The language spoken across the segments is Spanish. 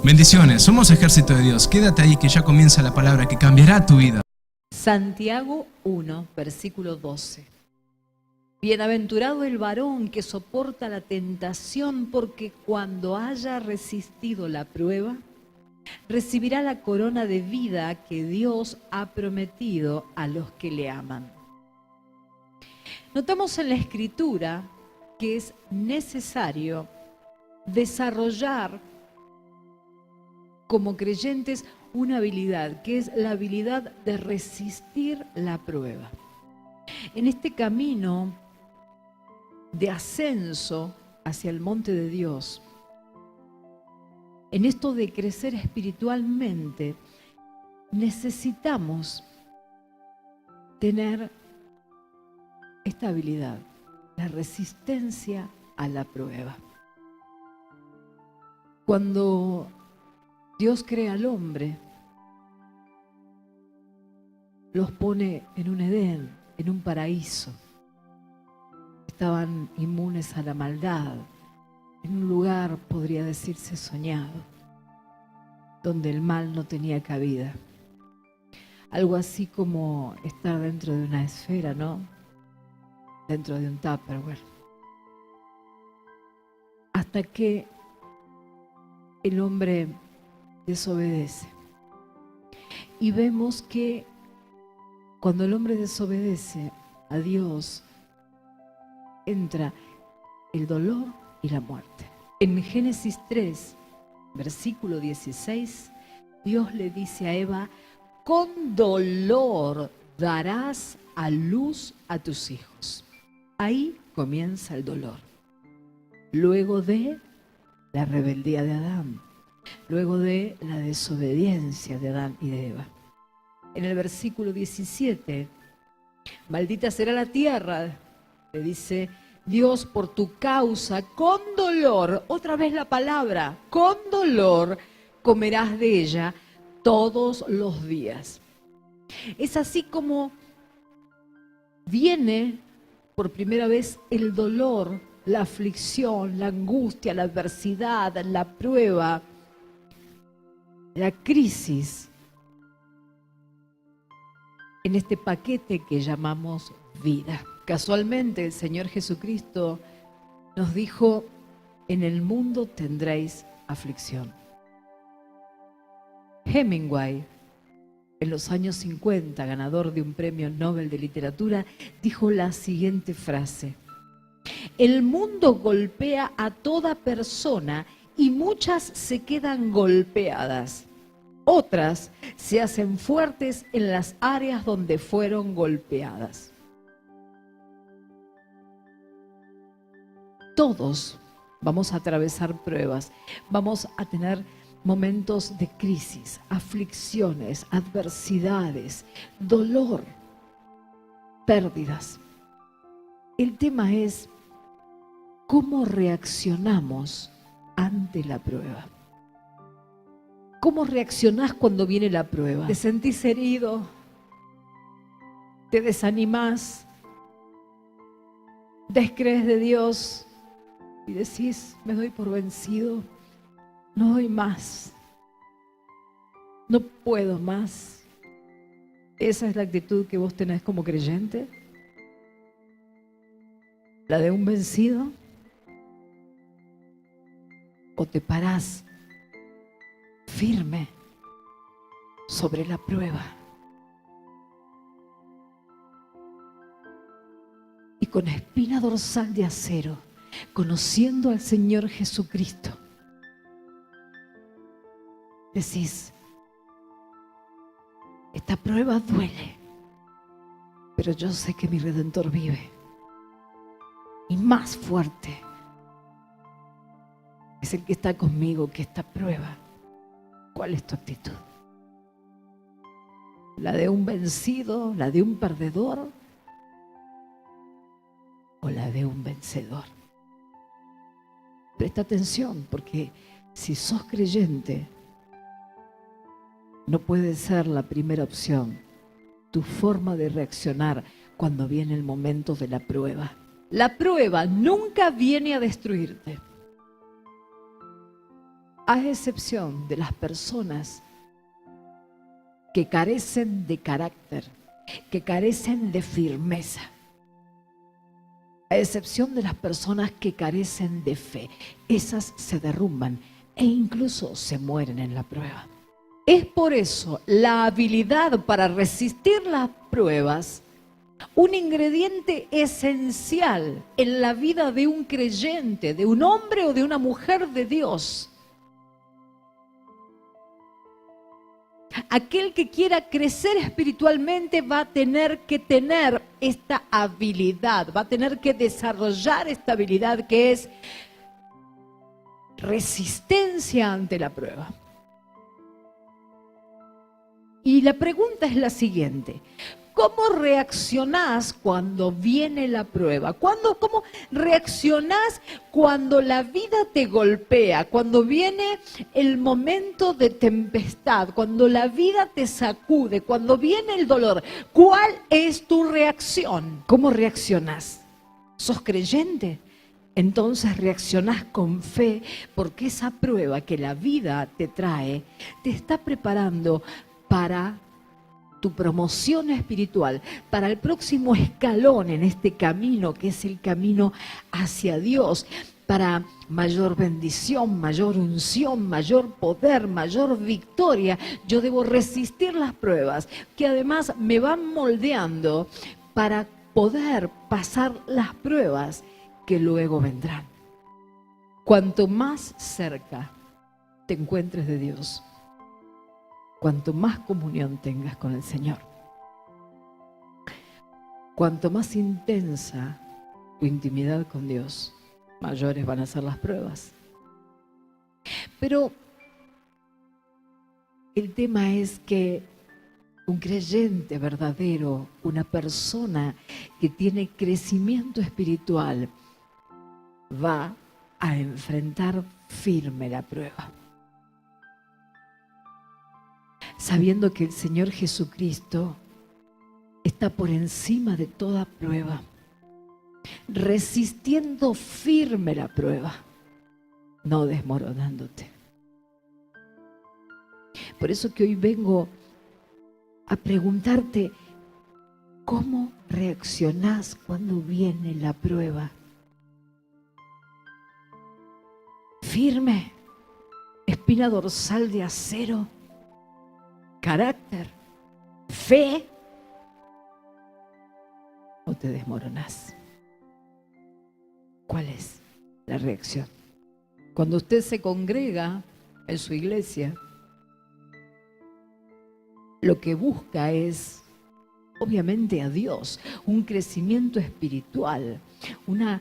Bendiciones, somos Ejército de Dios. Quédate ahí que ya comienza la palabra que cambiará tu vida. Santiago 1, versículo 12. Bienaventurado el varón que soporta la tentación, porque cuando haya resistido la prueba, recibirá la corona de vida que Dios ha prometido a los que le aman. Notamos en la Escritura que es necesario desarrollar como creyentes una habilidad, que es la habilidad de resistir la prueba. En este camino de ascenso hacia el monte de Dios, en esto de crecer espiritualmente, necesitamos tener esta habilidad, la resistencia a la prueba. Cuando Dios crea al hombre, los pone en un Edén, en un paraíso. Estaban inmunes a la maldad, en un lugar, podría decirse, soñado, donde el mal no tenía cabida. Algo así como estar dentro de una esfera, ¿no? Dentro de un Tupperware. Hasta que el hombre desobedece. Y vemos que cuando el hombre desobedece a Dios, entra el dolor y la muerte. En Génesis 3, versículo 16, Dios le dice a Eva: con dolor darás a luz a tus hijos. Ahí comienza el dolor. Luego de la rebeldía de Adán, luego de la desobediencia de Adán y de Eva. En el versículo 17, maldita será la tierra, le dice Dios, por tu causa, con dolor, otra vez la palabra, con dolor comerás de ella todos los días. Es así como viene por primera vez el dolor, la aflicción, la angustia, la adversidad, la prueba, la crisis en este paquete que llamamos vida. Casualmente el Señor Jesucristo nos dijo: en el mundo tendréis aflicción. Hemingway, en los años 50, ganador de un premio Nobel de literatura, dijo la siguiente frase: el mundo golpea a toda persona y muchas se quedan golpeadas. Otras se hacen fuertes en las áreas donde fueron golpeadas. Todos vamos a atravesar pruebas, vamos a tener momentos de crisis, aflicciones, adversidades, dolor, pérdidas. El tema es cómo reaccionamos ante la prueba. ¿Cómo reaccionás cuando viene la prueba? ¿Te sentís herido? ¿Te desanimás? ¿Descrees de Dios? Y decís: me doy por vencido, no doy más, no puedo más. ¿Esa es la actitud que vos tenés como creyente? ¿La de un vencido? ¿O te parás firme sobre la prueba y con espina dorsal de acero, conociendo al Señor Jesucristo, decís: esta prueba duele, pero yo sé que mi Redentor vive, y más fuerte es el que está conmigo que esta prueba. ¿Cuál es tu actitud? ¿La de un vencido, la de un perdedor, o la de un vencedor? Presta atención, porque si sos creyente, no puede ser la primera opción tu forma de reaccionar cuando viene el momento de la prueba. La prueba nunca viene a destruirte. a excepción de las personas que carecen de carácter, que carecen de firmeza, a excepción de las personas que carecen de fe, esas se derrumban e incluso se mueren en la prueba. Es por eso la habilidad para resistir las pruebas un ingrediente esencial en la vida de un creyente, de un hombre o de una mujer de Dios. Aquel que quiera crecer espiritualmente va a tener que tener esta habilidad, va a tener que desarrollar esta habilidad que es resistencia ante la prueba. Y la pregunta es la siguiente: ¿cómo reaccionás cuando viene la prueba? ¿Cómo reaccionás cuando la vida te golpea? Cuando viene el momento de tempestad, cuando la vida te sacude, cuando viene el dolor. ¿Cuál es tu reacción? ¿Cómo reaccionás? ¿Sos creyente? Entonces reaccionás con fe, porque esa prueba que la vida te trae te está preparando para tu promoción espiritual, para el próximo escalón en este camino que es el camino hacia Dios, para mayor bendición, mayor unción, mayor poder, mayor victoria. Yo debo resistir las pruebas que además me van moldeando para poder pasar las pruebas que luego vendrán. Cuanto más cerca te encuentres de Dios, cuanto más comunión tengas con el Señor, cuanto más intensa tu intimidad con Dios, mayores van a ser las pruebas. Pero el tema es que un creyente verdadero, una persona que tiene crecimiento espiritual, va a enfrentar firme la prueba, sabiendo que el Señor Jesucristo está por encima de toda prueba, resistiendo firme la prueba, no desmoronándote. Por eso que hoy vengo a preguntarte, ¿cómo reaccionás cuando viene la prueba? Firme, espina dorsal de acero, carácter, fe, o te desmoronás. ¿Cuál es la reacción? Cuando usted se congrega en su iglesia, lo que busca es, obviamente, a Dios, un crecimiento espiritual, una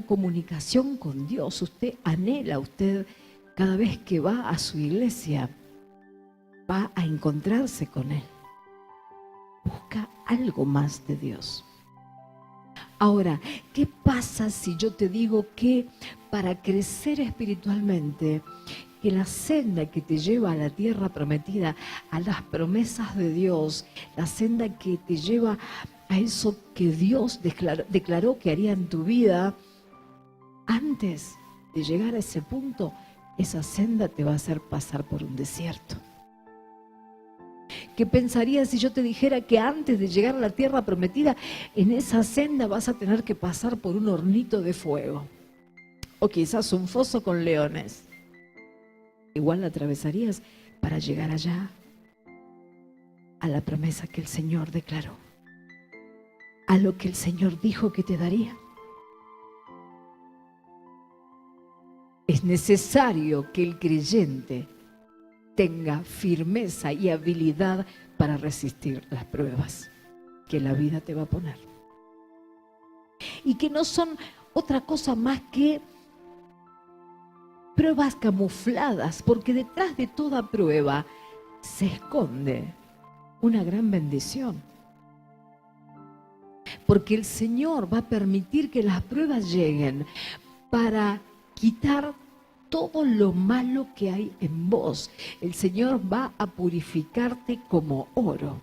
comunicación con Dios. Usted anhela, usted cada vez que va a su iglesia, va a encontrarse con Él. Busca algo más de Dios. Ahora, ¿qué pasa si yo te digo que para crecer espiritualmente, que la senda que te lleva a la tierra prometida, a las promesas de Dios, la senda que te lleva a eso que Dios declaró que haría en tu vida, antes de llegar a ese punto, esa senda te va a hacer pasar por un desierto? ¿Qué pensarías si yo te dijera que antes de llegar a la tierra prometida, en esa senda vas a tener que pasar por un hornito de fuego? O quizás un foso con leones. Igual la atravesarías para llegar allá, a la promesa que el Señor declaró, a lo que el Señor dijo que te daría. Es necesario que el creyente tenga firmeza y habilidad para resistir las pruebas que la vida te va a poner. Y que no son otra cosa más que pruebas camufladas, porque detrás de toda prueba se esconde una gran bendición. Porque el Señor va a permitir que las pruebas lleguen para quitar todo lo malo que hay en vos. El Señor va a purificarte como oro.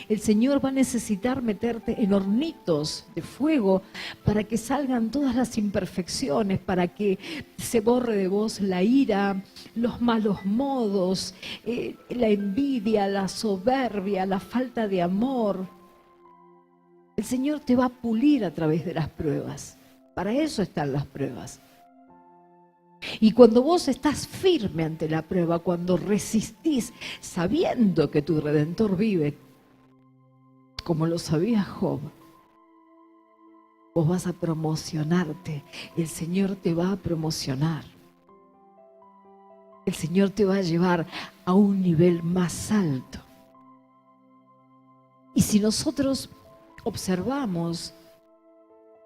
El Señor va a necesitar meterte en hornitos de fuego para que salgan todas las imperfecciones, para que se borre de vos la ira, los malos modos, la envidia, la soberbia, la falta de amor. El Señor te va a pulir a través de las pruebas. Para eso están las pruebas. Y cuando vos estás firme ante la prueba, cuando resistís sabiendo que tu Redentor vive, como lo sabía Job, vos vas a promocionarte. El Señor te va a promocionar. El Señor te va a llevar a un nivel más alto. Y si nosotros observamos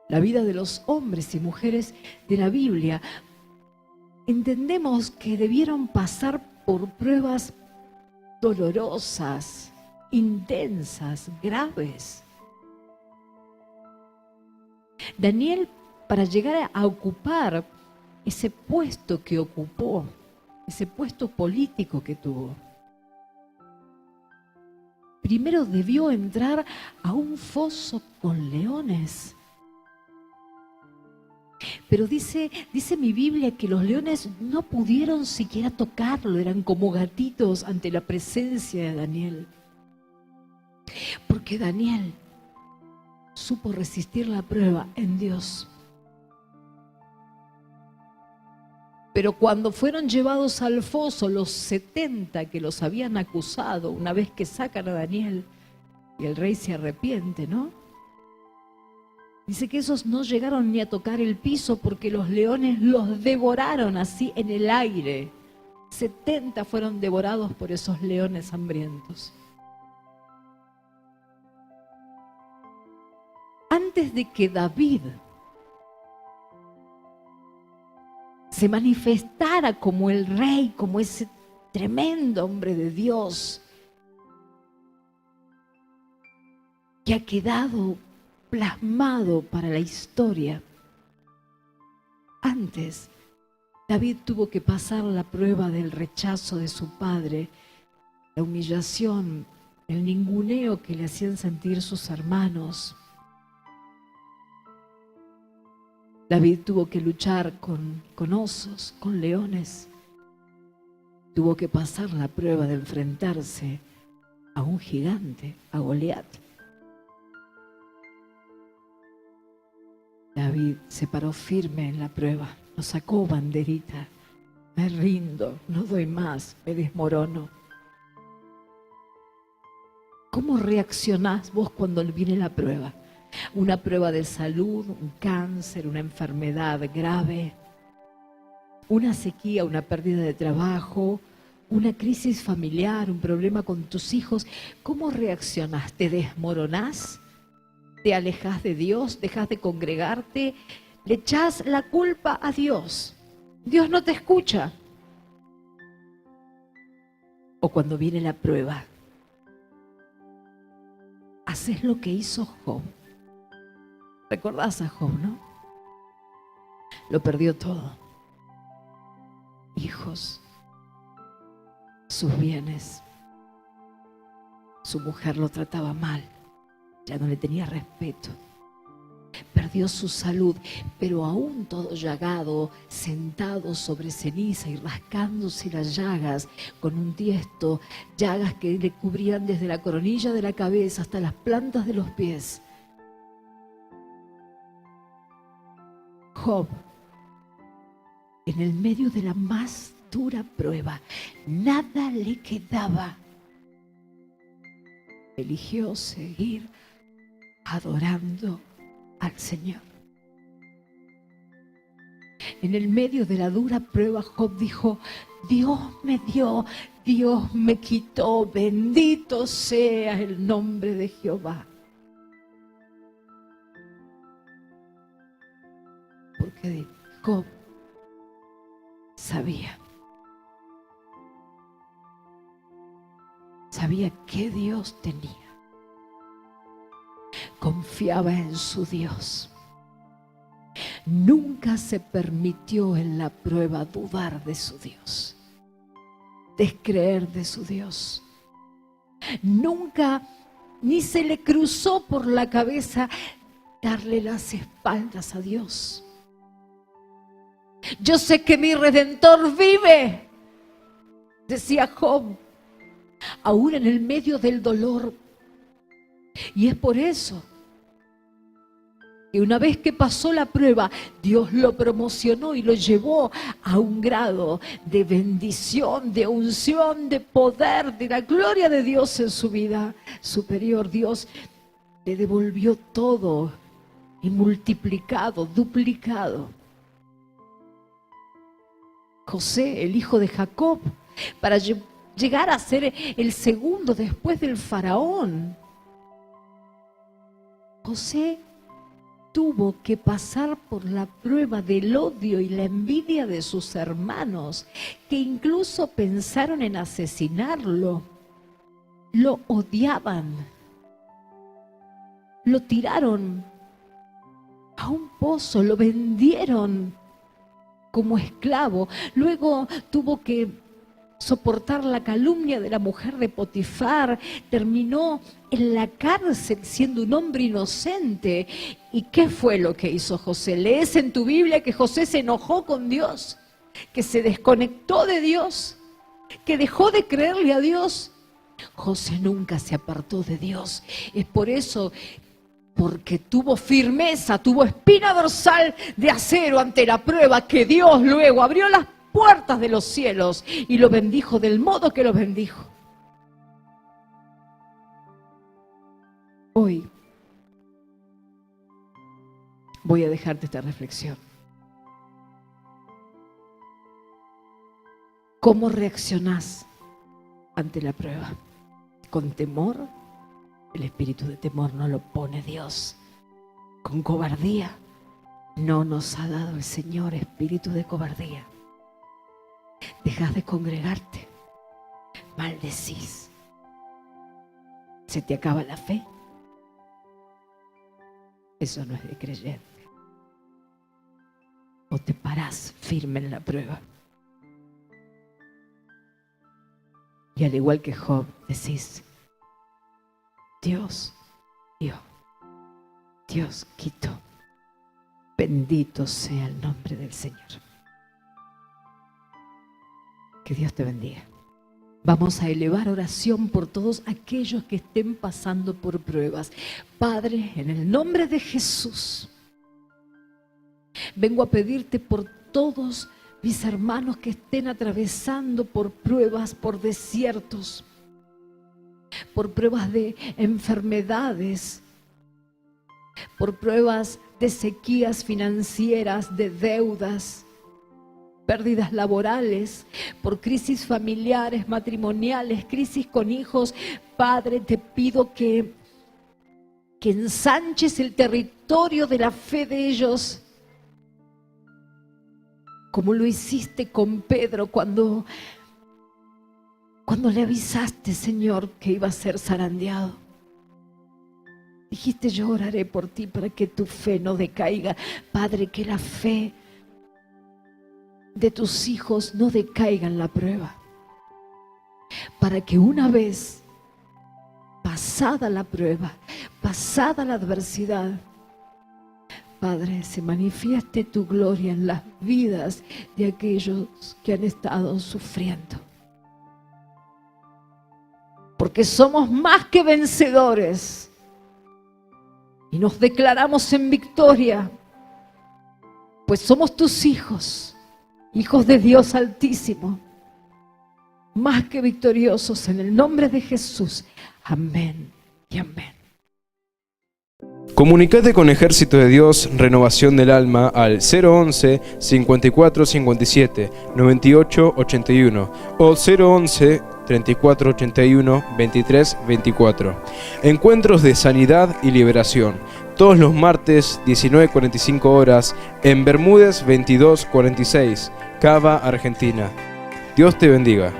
la vida de los hombres y mujeres de la Biblia, entendemos que debieron pasar por pruebas dolorosas, intensas, graves. Daniel, para llegar a ocupar ese puesto que ocupó, ese puesto político que tuvo, primero debió entrar a un foso con leones. Pero dice mi Biblia que los leones no pudieron siquiera tocarlo, eran como gatitos ante la presencia de Daniel. Porque Daniel supo resistir la prueba en Dios. Pero cuando fueron llevados al foso los 70 que los habían acusado, una vez que sacan a Daniel y el rey se arrepiente, ¿no? Dice que esos no llegaron ni a tocar el piso porque los leones los devoraron así en el aire. 70 fueron devorados por esos leones hambrientos. Antes de que David se manifestara como el rey, como ese tremendo hombre de Dios que ha quedado plasmado para la historia, antes David tuvo que pasar la prueba del rechazo de su padre, la humillación, el ninguneo que le hacían sentir sus hermanos. David tuvo que luchar con osos, con leones. Tuvo que pasar la prueba de enfrentarse a un gigante, a Goliat. David se paró firme en la prueba, no sacó banderita. Me rindo, no doy más, me desmorono. ¿Cómo reaccionás vos cuando viene la prueba? Una prueba de salud, un cáncer, una enfermedad grave, una sequía, una pérdida de trabajo, una crisis familiar, un problema con tus hijos. ¿Cómo reaccionás? ¿Te desmoronás? ¿Te alejás de Dios? ¿Dejás de congregarte? ¿Le echás la culpa a Dios? Dios no te escucha. O cuando viene la prueba, haces lo que hizo Job. ¿Recordás a Job, no? Lo perdió todo. Hijos, sus bienes. Su mujer lo trataba mal. Ya no le tenía respeto. Perdió su salud, pero aún todo llagado, sentado sobre ceniza y rascándose las llagas con un tiesto, llagas que le cubrían desde la coronilla de la cabeza hasta las plantas de los pies. Job, en el medio de la más dura prueba, nada le quedaba. Eligió seguir adorando al Señor. En el medio de la dura prueba, Job dijo: Dios me dio, Dios me quitó, bendito sea el nombre de Jehová. Porque Job sabía que Dios tenía. Confiaba en su Dios. Nunca se permitió en la prueba dudar de su Dios, descreer de su Dios. Nunca ni se le cruzó por la cabeza darle las espaldas a Dios. Yo sé que mi Redentor vive, decía Job, aún en el medio del dolor. Y es por eso que una vez que pasó la prueba, Dios lo promocionó y lo llevó a un grado de bendición, de unción, de poder, de la gloria de Dios en su vida superior. Dios le devolvió todo y multiplicado, duplicado. José, el hijo de Jacob, para llegar a ser el segundo después del faraón. José tuvo que pasar por la prueba del odio y la envidia de sus hermanos, que incluso pensaron en asesinarlo. Lo odiaban. Lo tiraron a un pozo, lo vendieron como esclavo. Luego tuvo que soportar la calumnia de la mujer de Potifar, terminó en la cárcel siendo un hombre inocente. ¿Y qué fue lo que hizo José? ¿Lees en tu Biblia que José se enojó con Dios? ¿Que se desconectó de Dios? ¿Que dejó de creerle a Dios? José nunca se apartó de Dios. Es por eso, porque tuvo firmeza, tuvo espina dorsal de acero ante la prueba, que Dios luego abrió las puertas de los cielos y lo bendijo del modo que lo bendijo. Hoy voy a dejarte esta reflexión. ¿Cómo reaccionás ante la prueba? ¿Con temor? El espíritu de temor no lo pone Dios. ¿Con cobardía? No nos ha dado el Señor espíritu de cobardía. Dejas de congregarte, maldecís, se te acaba la fe. Eso no es de creyente. O te parás firme en la prueba. Y al igual que Job, decís: Dios dio, Dios quitó. Bendito sea el nombre del Señor. Que Dios te bendiga. Vamos a elevar oración por todos aquellos que estén pasando por pruebas. Padre, en el nombre de Jesús, vengo a pedirte por todos mis hermanos que estén atravesando por pruebas, por desiertos, por pruebas de enfermedades, por pruebas de sequías financieras, de deudas, pérdidas laborales, por crisis familiares, matrimoniales, crisis con hijos. Padre, te pido que ensanches el territorio de la fe de ellos, como lo hiciste con Pedro cuando le avisaste, Señor, que iba a ser zarandeado. Dijiste: yo oraré por ti para que tu fe no decaiga. Padre, que la fe de tus hijos no decaiga en la prueba, para que una vez pasada la prueba, pasada la adversidad, Padre, se manifieste tu gloria en las vidas de aquellos que han estado sufriendo. Porque somos más que vencedores y nos declaramos en victoria, pues somos tus hijos, hijos de Dios Altísimo, más que victoriosos en el nombre de Jesús. Amén y amén. Comunicate con Ejército de Dios Renovación del Alma al 011 54 57 98 81 o 011 34 81 23 24. Encuentros de sanidad y liberación, todos los martes 19:45 horas en Bermúdez 2246, Cava, Argentina. Dios te bendiga.